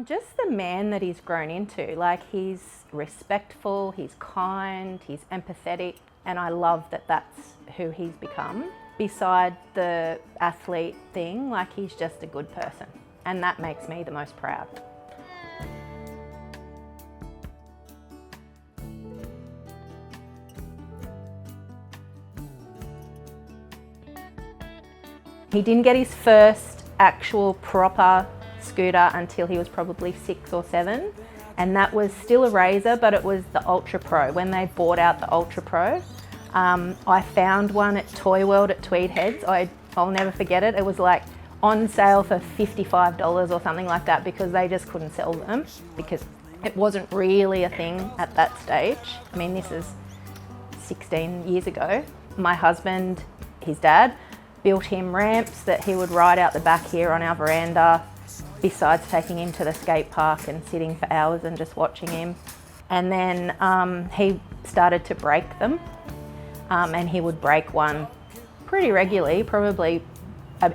Just the man that he's grown into. Like, he's respectful, he's kind, he's empathetic, and I love that that's who he's become. Beside the athlete thing, like, he's just a good person, and that makes me the most proud. He didn't get his first actual proper scooter until he was probably 6 or 7, and that was still a Razor, but it was the Ultra Pro. When they bought out the Ultra Pro, I found one at Toy World at Tweed Heads. I'll never forget it. It was like on sale for $55 or something like that, because they just couldn't sell them because it wasn't really a thing at that stage. I mean, this is 16 years ago. My husband, his dad, built him ramps that he would ride out the back here on our veranda, besides taking him to the skate park and sitting for hours and just watching him. And then he started to break them, and he would break one pretty regularly, probably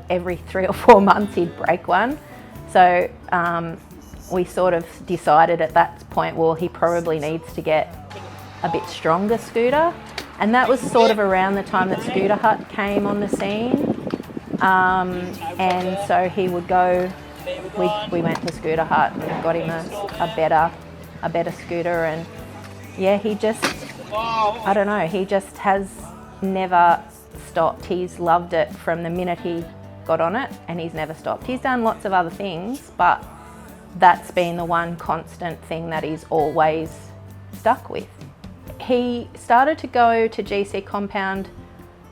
every 3 or 4 months he'd break one. So we sort of decided at that point, well, he probably needs to get a bit stronger scooter. And that was sort of around the time that Scooter Hut came on the scene. And so he would go, we went to Scooter Hut and got him a better scooter. And yeah, he just, I don't know, he just has never stopped. He's loved it from the minute he got on it, and he's never stopped. He's done lots of other things, but that's been the one constant thing that he's always stuck with. He started to go to GC Compound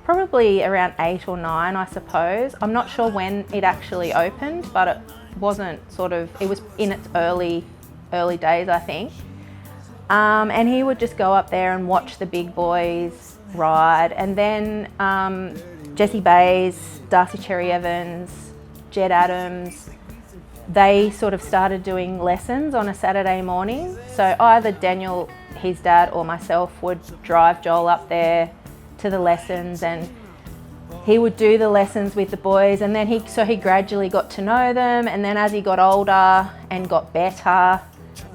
probably around 8 or 9, I suppose. I'm not sure when it actually opened, but it wasn't it was in its early days, I think. And he would just go up there and watch the big boys ride. And then Jessie Bays, Darcy Cherry-Evans, Jed Adams, they sort of started doing lessons on a Saturday morning. So either Daniel, his dad, or myself would drive Joel up there to the lessons, and he would do the lessons with the boys, and then he gradually got to know them, and then as he got older and got better,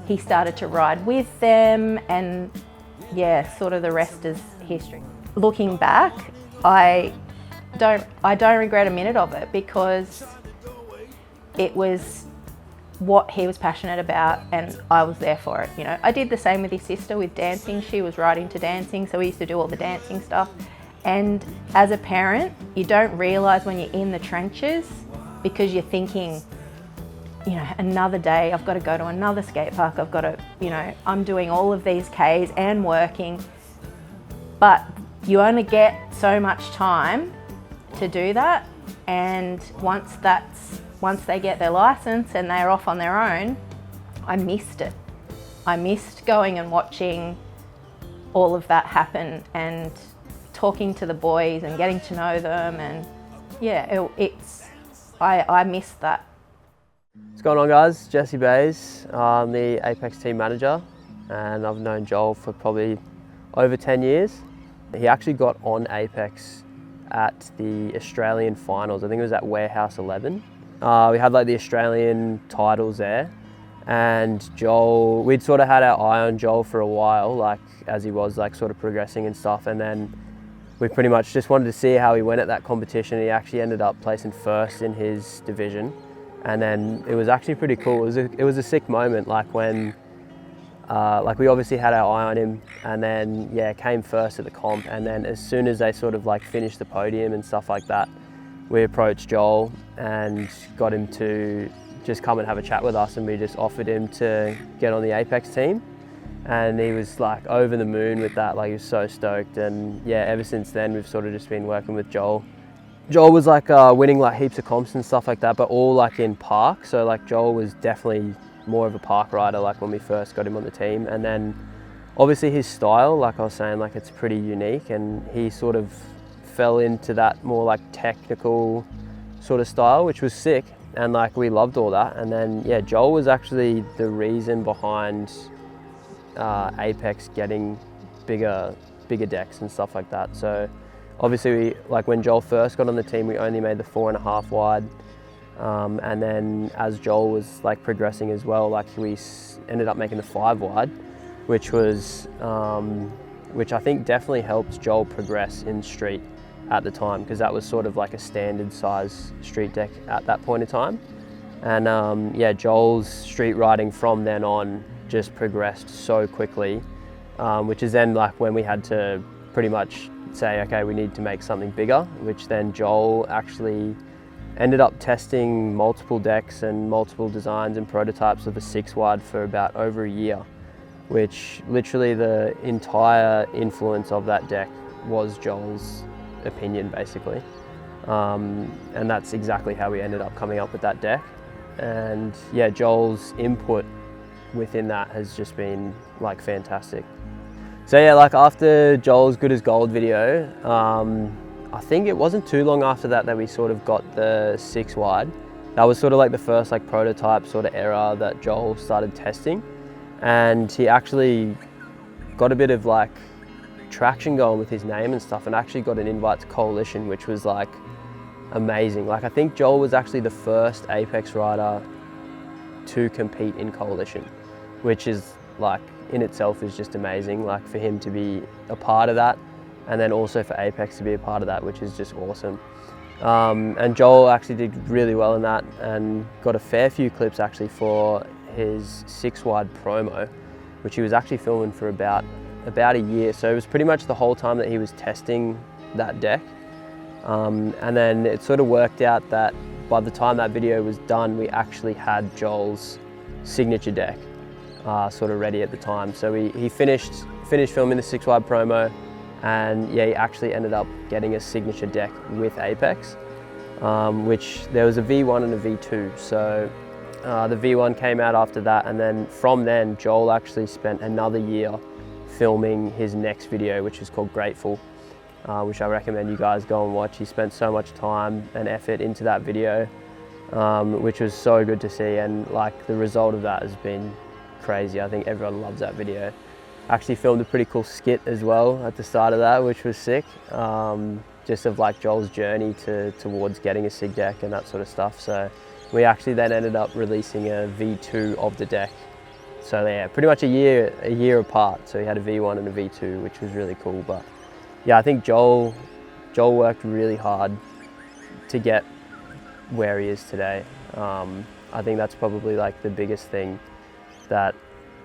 he started to ride with them, and yeah, sort of the rest is history. Looking back, I don't regret a minute of it, because it was what he was passionate about, and I was there for it. You know, I did the same with his sister with dancing. She was right into dancing, so we used to do all the dancing stuff. And as a parent, you don't realise when you're in the trenches, because you're thinking, you know, another day, I've got to go to another skate park, I've got to, you know, I'm doing all of these Ks and working, but you only get so much time to do that. And once they get their license and they're off on their own, I missed it. I missed going and watching all of that happen and talking to the boys and getting to know them, and yeah, I missed that. What's going on, guys? Jessie Bays. I'm the Apex team manager, and I've known Joel for probably over 10 years. He actually got on Apex at the Australian finals. I think it was at Warehouse 11. We had like the Australian titles there, and Joel, we'd sort of had our eye on Joel for a while, like as he was like sort of progressing and stuff, and then we pretty much just wanted to see how he went at that competition. He actually ended up placing first in his division, and then it was actually pretty cool. It was a sick moment, like when like we obviously had our eye on him, and then yeah, came first at the comp, and then as soon as they sort of like finished the podium and stuff like that, we approached Joel and got him to just come and have a chat with us, and we just offered him to get on the Apex team, and he was like over the moon with that. Like, he was so stoked, and yeah, ever since then we've sort of just been working with Joel. Joel was like winning like heaps of comps and stuff like that, but all like in park. So like Joel was definitely more of a park rider, like when we first got him on the team. And then obviously his style, like I was saying, like it's pretty unique, and he sort of fell into that more like technical sort of style, which was sick, and like we loved all that. And then yeah, Joel was actually the reason behind Apex getting bigger decks and stuff like that. So obviously, like when Joel first got on the team, we only made the 4.5 wide, And then as Joel was like progressing as well, like we ended up making the 5 wide, which I think definitely helped Joel progress in street at the time, because that was sort of like a standard size street deck at that point in time. And yeah, Joel's street riding from then on just progressed so quickly, which is then like when we had to pretty much say, okay, we need to make something bigger, which then Joel actually ended up testing multiple decks and multiple designs and prototypes of a 6 wide for about over a year, which literally the entire influence of that deck was Joel's opinion, basically. And that's exactly how we ended up coming up with that deck. And yeah, Joel's input within that has just been like fantastic. So yeah, like after Joel's Good as Gold video, I think it wasn't too long after that that we sort of got the 6 wide. That was sort of like the first like prototype sort of era that Joel started testing. And he actually got a bit of like traction going with his name and stuff, and actually got an invite to Coalition, which was like amazing. Like I think Joel was actually the first Apex rider to compete in Coalition, which is like in itself is just amazing, like for him to be a part of that, and then also for Apex to be a part of that, which is just awesome. And Joel actually did really well in that and got a fair few clips actually for his 6 wide promo, which he was actually filming for about a year. So it was pretty much the whole time that he was testing that deck. And then it sort of worked out that by the time that video was done, we actually had Joel's signature deck sort of ready at the time. So he finished filming the 6 wide promo, and yeah, he actually ended up getting a signature deck with Apex, which there was a V1 and a V2. So the V1 came out after that, and then from then Joel actually spent another year filming his next video, which is called Grateful, which I recommend you guys go and watch. He spent so much time and effort into that video, which was so good to see, and like the result of that has been crazy. I think everyone loves that video. Actually filmed a pretty cool skit as well at the start of that, which was sick, just of like Joel's journey towards getting a SIG deck and that sort of stuff. So we actually then ended up releasing a V2 of the deck. So yeah, pretty much a year apart. So he had a V1 and a V2, which was really cool. But yeah, I think Joel worked really hard to get where he is today. I think that's probably like the biggest thing, that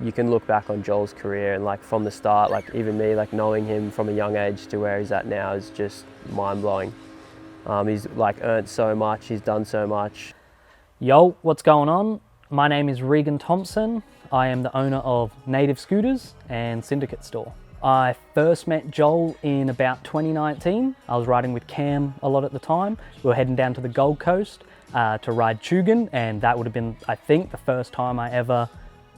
you can look back on Joel's career and like from the start, like even me, like knowing him from a young age to where he's at now is just mind blowing. He's like earned so much, he's done so much. Yo, what's going on? My name is Regan Thompson. I am the owner of Native Scooters and Syndicate Store. I first met Joel in about 2019. I was riding with Cam a lot at the time. We were heading down to the Gold Coast to ride Chugan, and that would have been, I think, the first time I ever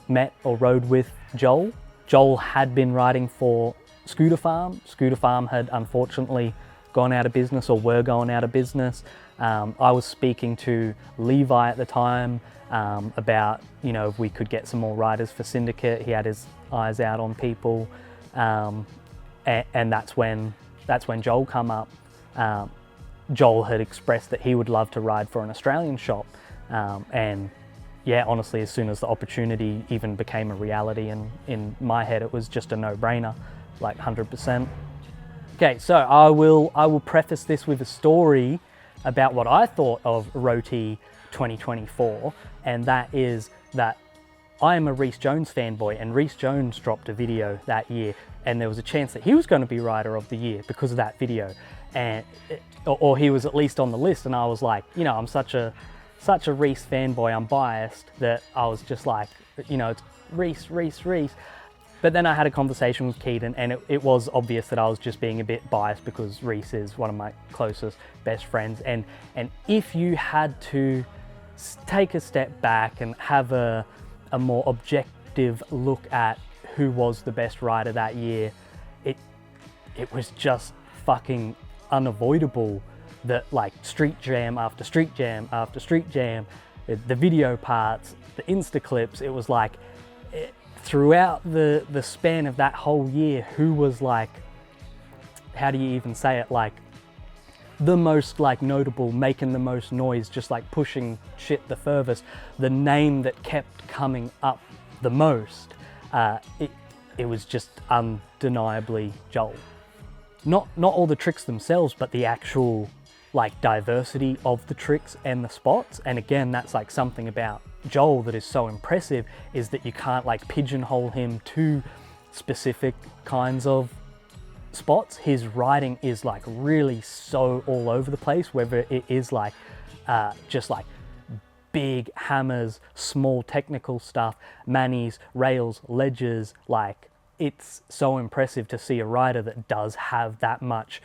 met or rode with Joel. Joel had been riding for Scooter Farm. Scooter Farm had unfortunately gone out of business, or were going out of business. I was speaking to Levi at the time about, you know, if we could get some more riders for Syndicate. He had his eyes out on people, and that's when Joel come up. Joel had expressed that he would love to ride for an Australian shop, and yeah, honestly, as soon as the opportunity even became a reality, in my head, it was just a no-brainer, like 100%. Okay, so I will preface this with a story about what I thought of ROTY 2024, and that is that I am a Reece Jones fanboy, and Reece Jones dropped a video that year, and there was a chance that he was going to be Rider of the Year because of that video, and or he was at least on the list. And I was like, you know, I'm such a Reece fanboy, I'm biased, that I was just like, you know, it's Reece. But then I had a conversation with Keaton, and it was obvious that I was just being a bit biased because Reece is one of my closest best friends. And if you had to take a step back and have a more objective look at who was the best rider that year, it was just fucking unavoidable that like street jam after street jam after street jam, the video parts, the Insta clips, it was like throughout the span of that whole year, who was like, how do you even say it, like the most like notable, making the most noise, just like pushing shit the furthest, the name that kept coming up the most, it was just undeniably Joel. Not all the tricks themselves, but the actual like diversity of the tricks and the spots. And again, that's like something about Joel that is so impressive, is that you can't like pigeonhole him to specific kinds of spots. His riding is like really so all over the place, whether it is like just like big hammers, small technical stuff, manis, rails, ledges. Like, it's so impressive to see a rider that does have that much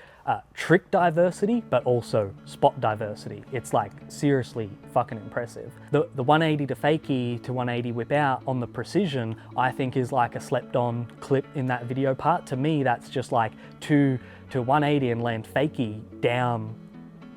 trick diversity, but also spot diversity. It's like seriously fucking impressive. The 180 to fakie to 180 whip out on the precision, I think is like a slept on clip in that video part. To me, that's just like to 180 and land fakie down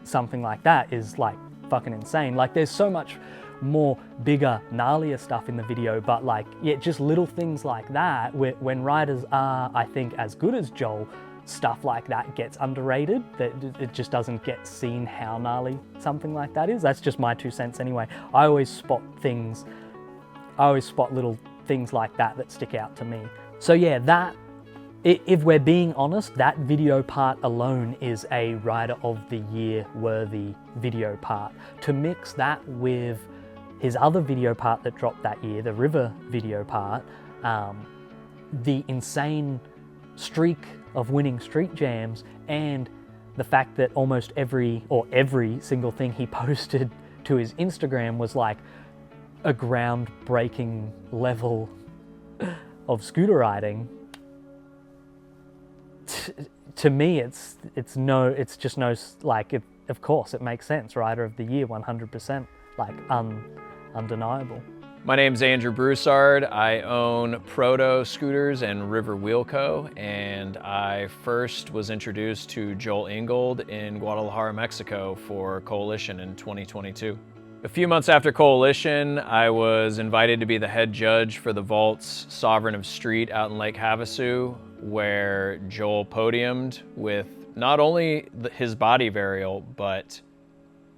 something like that is like fucking insane. Like, there's so much more bigger, gnarlier stuff in the video, but like, yeah, just little things like that, when riders are, I think, as good as Joel, stuff like that gets underrated, that it just doesn't get seen how gnarly something like that is. That's just my 2 cents anyway. I always spot little things like that stick out to me. So yeah, that, if we're being honest, that video part alone is a Rider of the Year worthy video part. To mix that with his other video part that dropped that year, the River video part, the insane streak of winning street jams, and the fact that almost every single thing he posted to his Instagram was like a groundbreaking level of scooter riding. To me, it's just no, like, of course it makes sense. Rider of the Year, 100%, like undeniable. My name's Andrew Broussard. I own Proto Scooters and River Wheel Co. And I first was introduced to Joel Ingold in Guadalajara, Mexico for Coalition in 2022. A few months after Coalition, I was invited to be the head judge for the Vault's Sovereign of Street out in Lake Havasu, where Joel podiumed with not only his body varial, but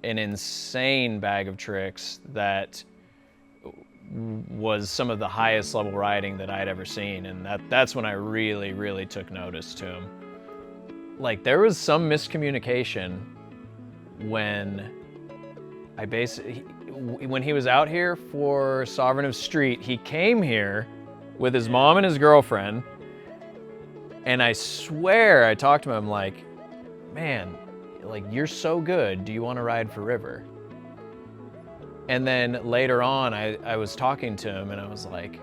an insane bag of tricks that was some of the highest level riding that I'd ever seen. And that's when I really took notice to him. Like, there was some miscommunication when when he was out here for Sovereign of Street, he came here with his mom and his girlfriend, and I swear I talked to him like, man, like, you're so good, do you want to ride for River? And then later on, I was talking to him and I was like,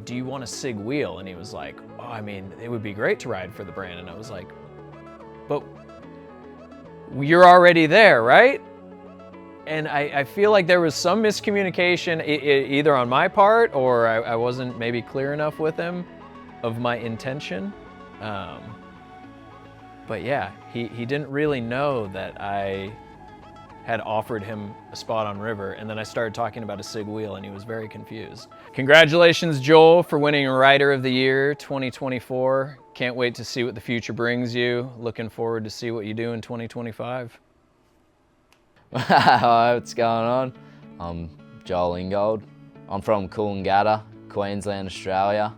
do you want a SIG wheel? And he was like, oh, I mean, it would be great to ride for the brand. And I was like, but you're already there, right? And I feel like there was some miscommunication either on my part, or I wasn't maybe clear enough with him of my intention. But yeah, he didn't really know that I had offered him a spot on River, and then I started talking about a SIG wheel and he was very confused. Congratulations, Joel, for winning Rider of the Year 2024. Can't wait to see what the future brings you. Looking forward to see what you do in 2025. Hi, what's going on? I'm Joel Ingold. I'm from Coolangatta, Queensland, Australia,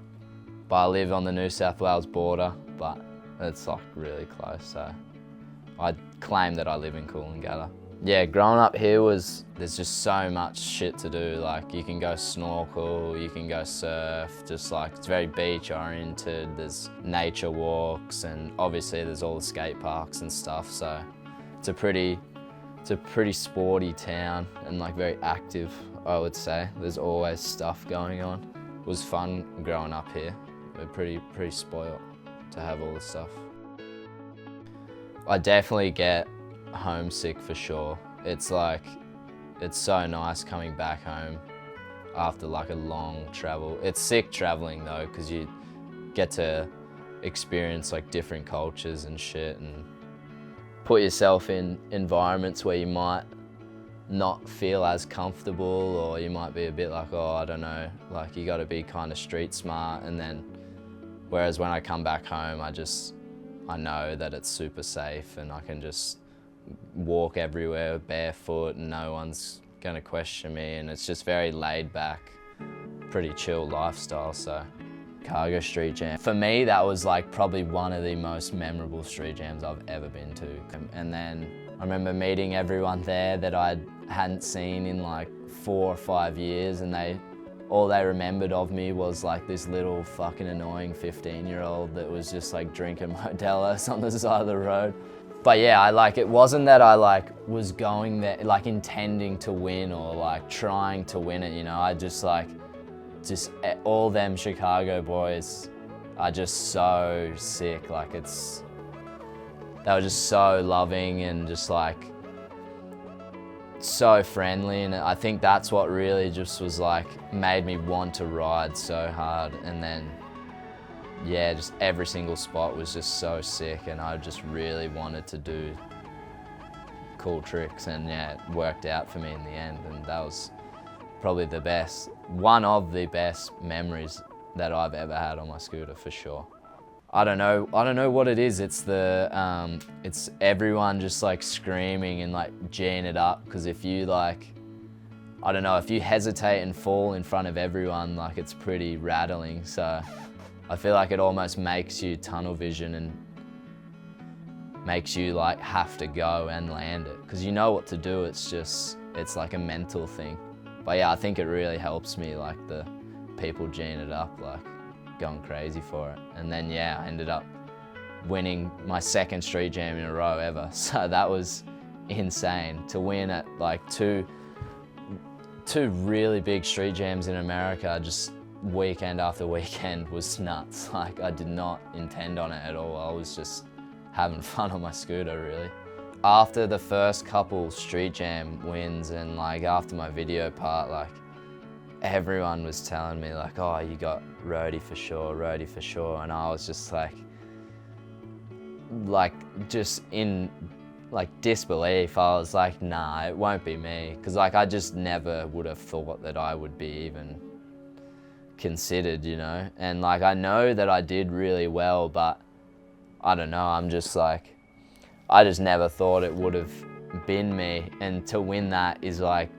but I live on the New South Wales border, but it's like really close, so I'd claim that I live in Coolangatta. Yeah, growing up here there's just so much shit to do. Like, you can go snorkel, you can go surf, just like, it's very beach oriented. There's nature walks, and obviously there's all the skate parks and stuff, so it's a pretty sporty town and like very active, I would say. There's always stuff going on. It was fun growing up here. We're pretty spoiled to have all the stuff. I definitely get homesick for sure. It's like, it's so nice coming back home after like a long travel. It's sick traveling though, because you get to experience like different cultures and shit, and put yourself in environments where you might not feel as comfortable, or you might be a bit like, oh, I don't know, like, you got to be kind of street smart. And then, whereas when I come back home, I know that it's super safe and I can just walk everywhere barefoot and no one's gonna question me, and it's just very laid back, pretty chill lifestyle. So Chicago Street Jam, for me that was like probably one of the most memorable street jams I've ever been to. And then I remember meeting everyone there that I hadn't seen in like 4 or 5 years, and all they remembered of me was like this little fucking annoying 15-year-old that was just like drinking Modelo's on the side of the road. But yeah, it wasn't that I was going there like intending to win or like trying to win it, you know. I just all them Chicago boys are just so sick. Like they were just so loving and just like so friendly, and I think that's what really just was like made me want to ride so hard. And then yeah, just every single spot was just so sick, and I just really wanted to do cool tricks, and yeah, it worked out for me in the end, and that was probably one of the best memories that I've ever had on my scooter for sure. I don't know what it is. It's it's everyone just like screaming and like G'ing it up, because if you if you hesitate and fall in front of everyone, like it's pretty rattling. So I feel like it almost makes you tunnel vision and makes you like have to go and land it, because you know what to do. It's like a mental thing. But yeah, I think it really helps me, like the people G'ing it up, like going crazy for it. And then yeah, I ended up winning my second street jam in a row ever. So that was insane to win at like two really big street jams in America, just weekend after weekend, was nuts. Like I did not intend on it at all. I was just having fun on my scooter really. After the first couple street jam wins and like after my video part, like everyone was telling me like, oh, you got ROTY for sure, ROTY for sure. And I was just like just in like disbelief. I was like, nah, it won't be me. Cause like I just never would have thought that I would be even considered, you know? And like, I know that I did really well, but I don't know, I'm just like, I just never thought it would have been me. And to win that is like,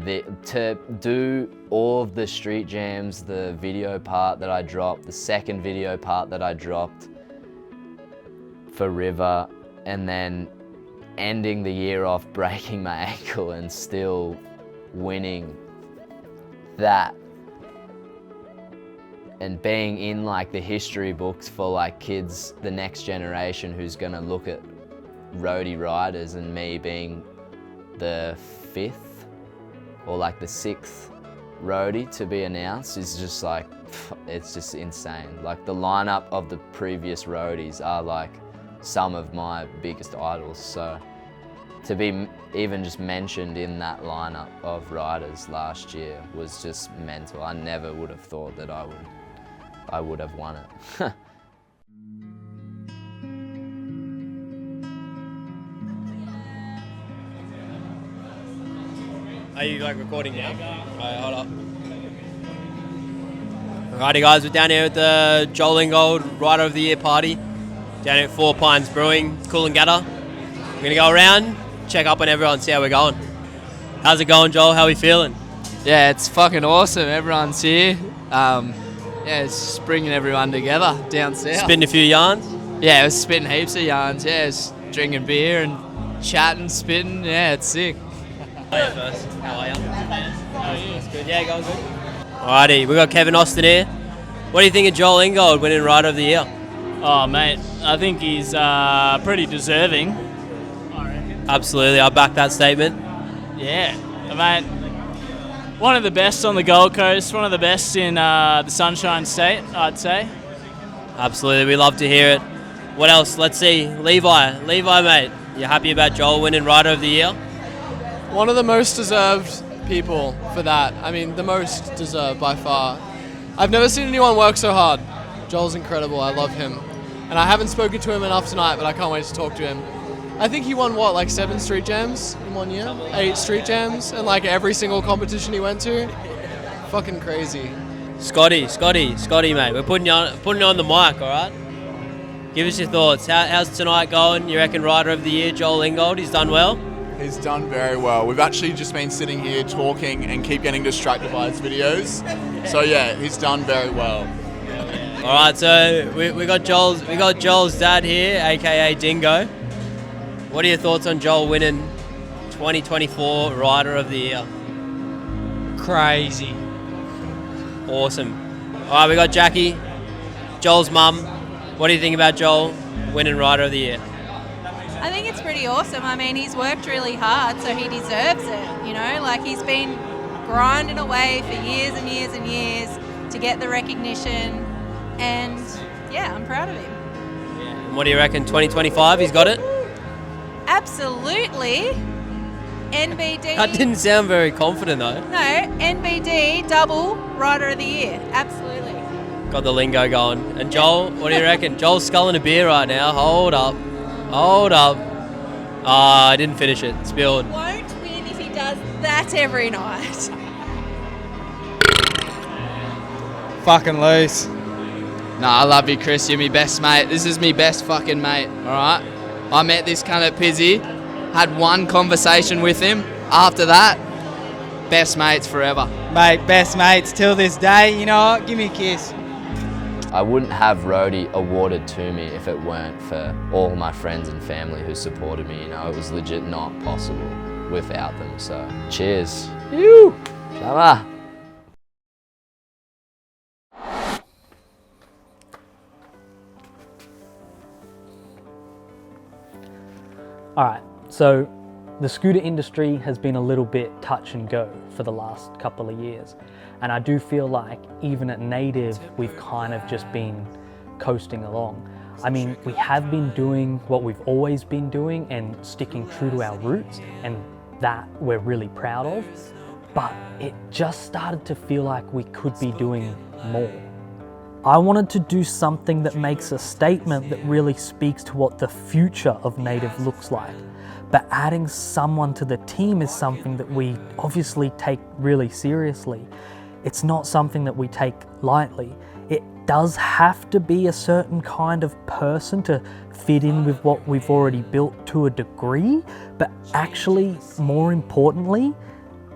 to do all of the street jams, the video part that I dropped, the second video part that I dropped for River, and then ending the year off breaking my ankle and still winning that, and being in like the history books for like kids, the next generation who's gonna look at ROTY riders, and me being the 5th or like the 6th ROTY to be announced is just like, it's just insane. Like the lineup of the previous ROTYs are like some of my biggest idols. So to be even just mentioned in that lineup of riders last year was just mental. I never would have thought that I would have won it. Are you like recording now? Alright, hold up. Alrighty guys, we're down here at the Joel Ingold Rider of the Year party. Down here at 4 Pines Brewing, Coolangatta. We're gonna go around, check up on everyone, see how we're going. How's it going, Joel? How are we feeling? Yeah, it's fucking awesome. Everyone's here. Yeah, it's just bringing everyone together down south. Spitting a few yarns? Yeah, it was spitting heaps of yarns. Yeah, it's drinking beer and chatting, spitting. Yeah, it's sick. How are you first? How are you? How are you? That's good. Yeah, going good. Alrighty, we got Kevin Austin here. What do you think of Joel Ingold winning Rider of the Year? Oh, mate, I think he's pretty deserving. Absolutely, I back that statement. Yeah, mate. One of the best on the Gold Coast, one of the best in the Sunshine State, I'd say. Absolutely, we love to hear it. What else? Let's see. Levi, mate, you happy about Joel winning Rider of the Year? One of the most deserved people for that. I mean, the most deserved by far. I've never seen anyone work so hard. Joel's incredible. I love him. And I haven't spoken to him enough tonight, but I can't wait to talk to him. I think he won, what, like 7 street jams in 1 year? 8 street jams, and like every single competition he went to. Fucking crazy. Scotty, mate, we're putting you on the mic, all right? Give us your thoughts. How's tonight going? You reckon Rider of the Year, Joel Ingold, he's done well? He's done very well. We've actually just been sitting here talking and keep getting distracted by his videos. So yeah, he's done very well. All right, so we got Joel's dad here, aka Dingo. What are your thoughts on Joel winning 2024 Rider of the Year? Crazy. Awesome. All right, we got Jackie, Joel's mum. What do you think about Joel winning Rider of the Year? I think it's pretty awesome. I mean, he's worked really hard, so he deserves it. You know, like he's been grinding away for years and years and years to get the recognition, and yeah, I'm proud of him. And what do you reckon, 2025, he's got it? Absolutely. NBD. That didn't sound very confident though. No, NBD double Rider of the Year. Absolutely. Got the lingo going. And Joel, what do you reckon? Joel's sculling a beer right now. Hold up. I didn't finish it. Spilled. Won't win if he does that every night. Fucking loose. Nah, I love you, Chris. You're my best mate. This is me best fucking mate, alright? I met this cunt at Pizzy, had one conversation with him. After that, best mates forever. Mate, best mates till this day. You know what? Give me a kiss. I wouldn't have ROTY awarded to me if it weren't for all my friends and family who supported me. You know, it was legit not possible without them. So, cheers. You. Shama. Alright, so the scooter industry has been a little bit touch and go for the last couple of years. And I do feel like even at Native, we've kind of just been coasting along. I mean, we have been doing what we've always been doing and sticking true to our roots, and that we're really proud of. But it just started to feel like we could be doing more. I wanted to do something that makes a statement that really speaks to what the future of Native looks like. But adding someone to the team is something that we obviously take really seriously. It's not something that we take lightly. It does have to be a certain kind of person to fit in with what we've already built to a degree, but actually, more importantly,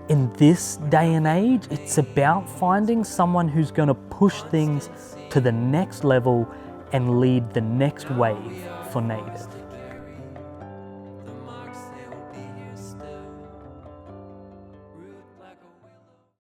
in this day and age, it's about finding someone who's going to push things to the next level and lead the next wave for Native.